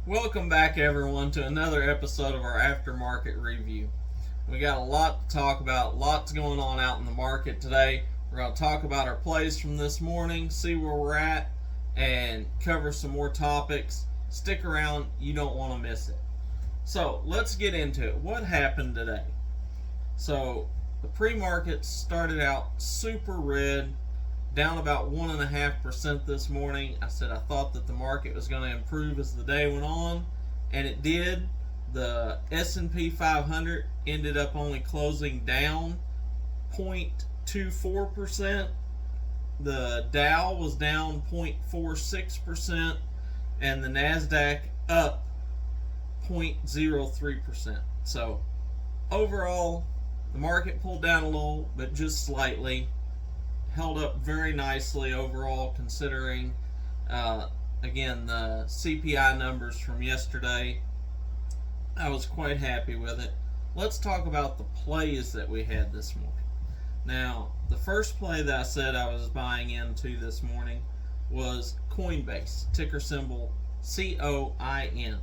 Welcome back, everyone, to another episode of our aftermarket review. We got a lot to talk about, lots going on out in the market today. We're going to talk about our plays from this morning, see where we're at, and cover some more topics. Stick around, you don't want to miss it. So, let's get into it. What happened today? So, the pre-market started out super red, down about 1.5% this morning. I said I thought that the market was going to improve as the day went on, and it did. The S&P 500 ended up only closing down 0.24%. The Dow was down 0.46%, and the Nasdaq up 0.03%. So overall, the market pulled down a little, but just slightly. Held up very nicely overall, considering again the CPI numbers from yesterday. I was quite happy with it. Let's talk about the plays that we had this morning. Now, the first play that I said I was buying into this morning was Coinbase, ticker symbol COIN.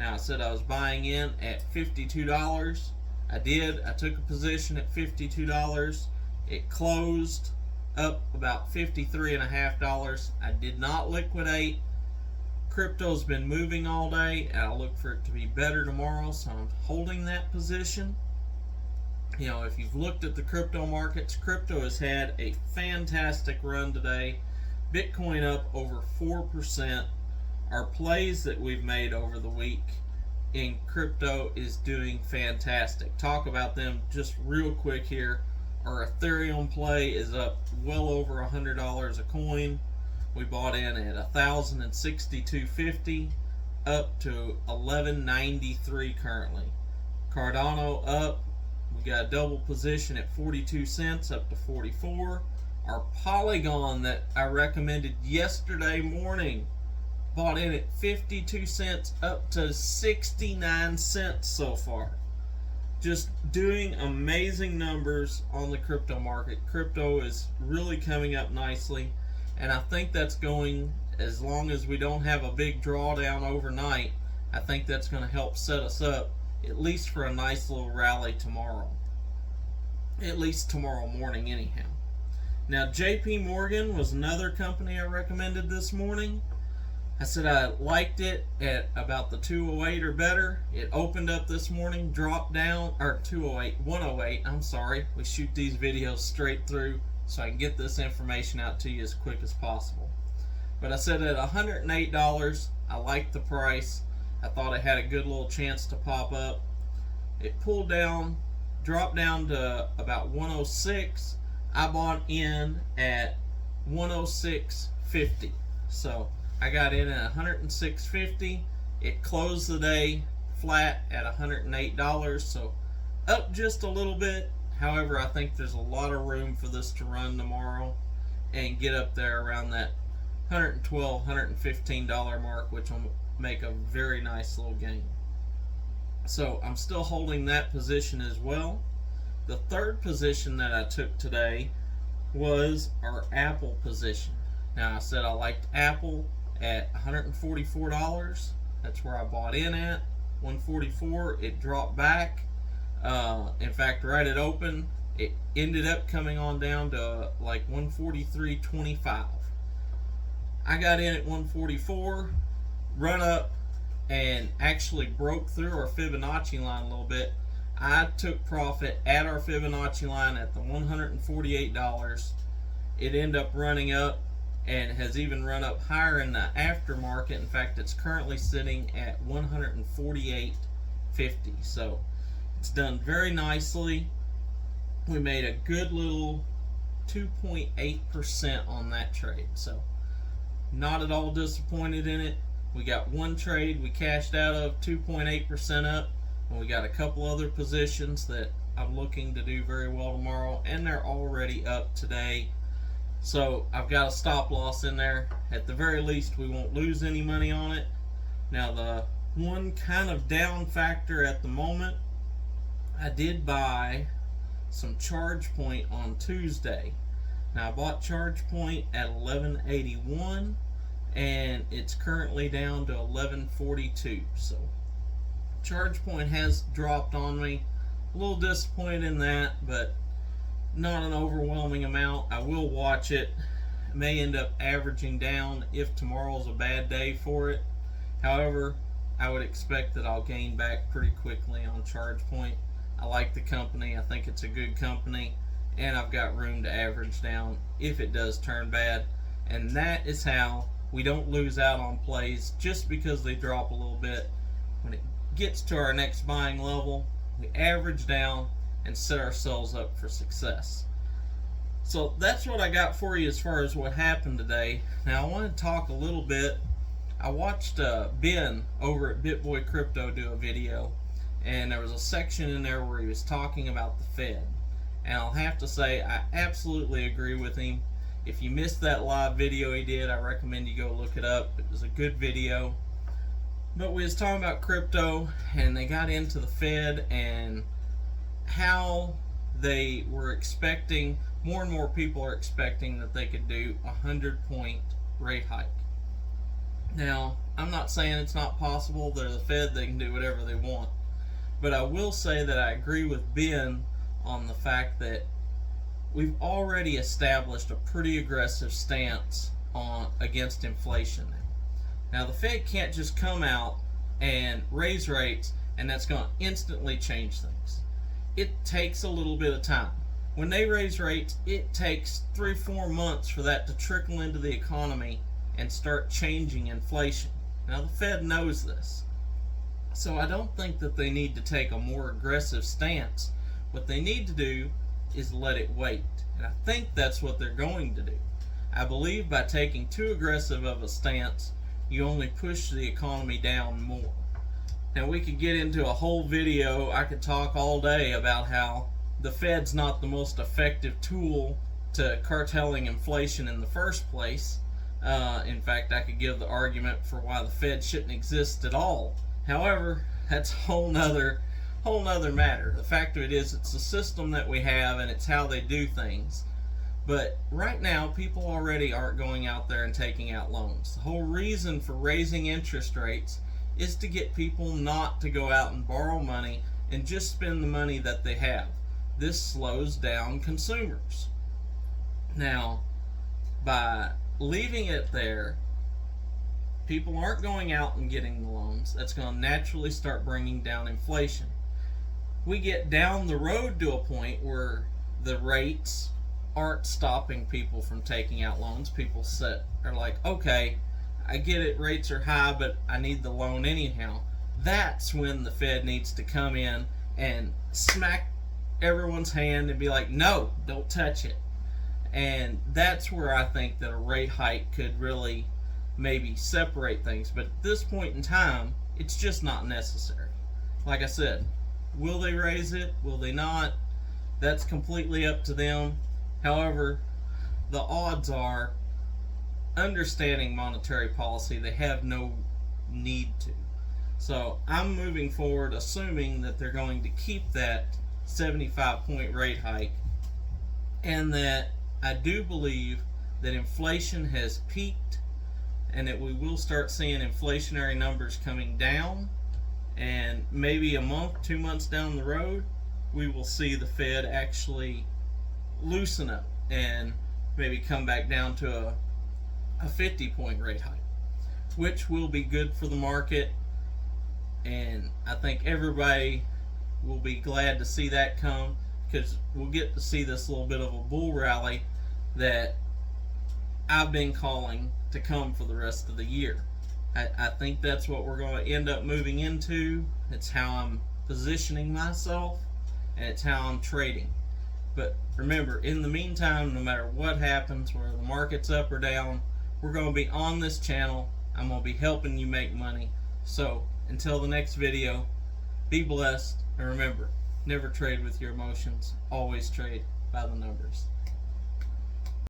Now, I said I was buying in at $52. I did. I took a position at $52. It closed up about $53.50. I did not liquidate. Crypto's been moving all day, and I look for it to be better tomorrow, so I'm holding that position. You know, if you've looked at the crypto markets, crypto has had a fantastic run today. Bitcoin up over 4%. Our plays that we've made over the week in crypto is doing fantastic. Talk about them just real quick here. Our Ethereum play is up well over $100 a coin. We bought in at $1,062.50 up to $11.93 currently. Cardano up. We got a double position at 42 cents up to 44. Our Polygon that I recommended yesterday morning bought in at 52 cents up to 69 cents so far. Just doing amazing numbers on the crypto market. Crypto is really coming up nicely, and I think that's going, as long as we don't have a big drawdown overnight, I think that's going to help set us up at least for a nice little rally tomorrow. At least tomorrow morning anyhow. Now, JP Morgan was another company I recommended this morning. I said I liked it at about the 208 or better. It opened up this morning, dropped down, or 108, I'm sorry. We shoot these videos straight through so I can get this information out to you as quick as possible. But I said at $108, I liked the price. I thought it had a good little chance to pop up. It pulled down, dropped down to about 106. I bought in at 106.50. So I got in at $106.50. It closed the day flat at $108, so up just a little bit. However, I think there's a lot of room for this to run tomorrow and get up there around that $112, $115 mark, which will make a very nice little gain. So I'm still holding that position as well. The third position that I took today was our Apple position. Now, I said I liked Apple at $144. That's where I bought in at. $144. It dropped back. In fact, right at open, it ended up coming on down to like $143.25. I got in at $144, run up, and actually broke through our Fibonacci line a little bit. I took profit at our Fibonacci line at the $148. It ended up running up and has even run up higher in the aftermarket. In fact, it's currently sitting at $148.50. So it's done very nicely. We made a good little 2.8% on that trade. So not at all disappointed in it. We got one trade we cashed out of, 2.8% up. And we got a couple other positions that I'm looking to do very well tomorrow, and they're already up today. So I've got a stop loss in there. At the very least, we won't lose any money on it. Now, the one kind of down factor at the moment, I did buy some ChargePoint on Tuesday. Now, I bought ChargePoint at $11.81, and it's currently down to 1142. So ChargePoint has dropped on me. A little disappointed in that, but not an overwhelming amount. I will watch it. It may end up averaging down if tomorrow's a bad day for it. However, I would expect that I'll gain back pretty quickly on ChargePoint. I like the company. I think it's a good company, and I've got room to average down if it does turn bad. And that is how we don't lose out on plays just because they drop a little bit. When it gets to our next buying level, we average down and set ourselves up for success. So that's what I got for you as far as what happened today. Now I want to talk a little bit. I watched Ben over at BitBoy Crypto do a video, and there was a section in there where he was talking about the Fed. And I'll have to say I absolutely agree with him. If you missed that live video he did, I recommend you go look it up. It was a good video. But we was talking about crypto, and they got into the Fed and how they were expecting, more and more people are expecting that they could do a 100-point rate hike. Now, I'm not saying it's not possible. They're the Fed, they can do whatever they want. But I will say that I agree with Ben on the fact that we've already established a pretty aggressive stance against inflation. Now, the Fed can't just come out and raise rates and that's going to instantly change things. It takes a little bit of time. When they raise rates, it takes 3-4 months for that to trickle into the economy and start changing inflation. Now, the Fed knows this. So I don't think that they need to take a more aggressive stance. What they need to do is let it wait. And I think that's what they're going to do. I believe by taking too aggressive of a stance, you only push the economy down more. Now, we could get into a whole video. I could talk all day about how the Fed's not the most effective tool to carteling inflation in the first place. In fact, I could give the argument for why the Fed shouldn't exist at all. However, that's a whole nother matter. The fact of it is, it's the system that we have, and it's how they do things. But right now, people already aren't going out there and taking out loans. The whole reason for raising interest rates is to get people not to go out and borrow money and just spend the money that they have. This slows down consumers. Now, by leaving it there, people aren't going out and getting the loans. That's going to naturally start bringing down inflation. We get down the road to a point where the rates aren't stopping people from taking out loans. People are like, okay, I get it, rates are high, but I need the loan anyhow. That's when the Fed needs to come in and smack everyone's hand and be like, no, don't touch it. And that's where I think that a rate hike could really maybe separate things. But at this point in time, it's just not necessary. Like I said, will they raise it? Will they not? That's completely up to them. However, the odds are, understanding monetary policy, they have no need to. So I'm moving forward assuming that they're going to keep that 75-point rate hike, and that I do believe that inflation has peaked and that we will start seeing inflationary numbers coming down, and maybe a month, 2 months down the road, we will see the Fed actually loosen up and maybe come back down to a 50-point rate hike, which will be good for the market, and I think everybody will be glad to see that come, because we'll get to see this little bit of a bull rally that I've been calling to come for the rest of the year. I think that's what we're going to end up moving into. It's how I'm positioning myself, and it's how I'm trading. But remember, in the meantime, no matter what happens, whether the market's up or down, we're going to be on this channel. I'm going to be helping you make money. So until the next video, be blessed, and remember, never trade with your emotions. Always trade by the numbers.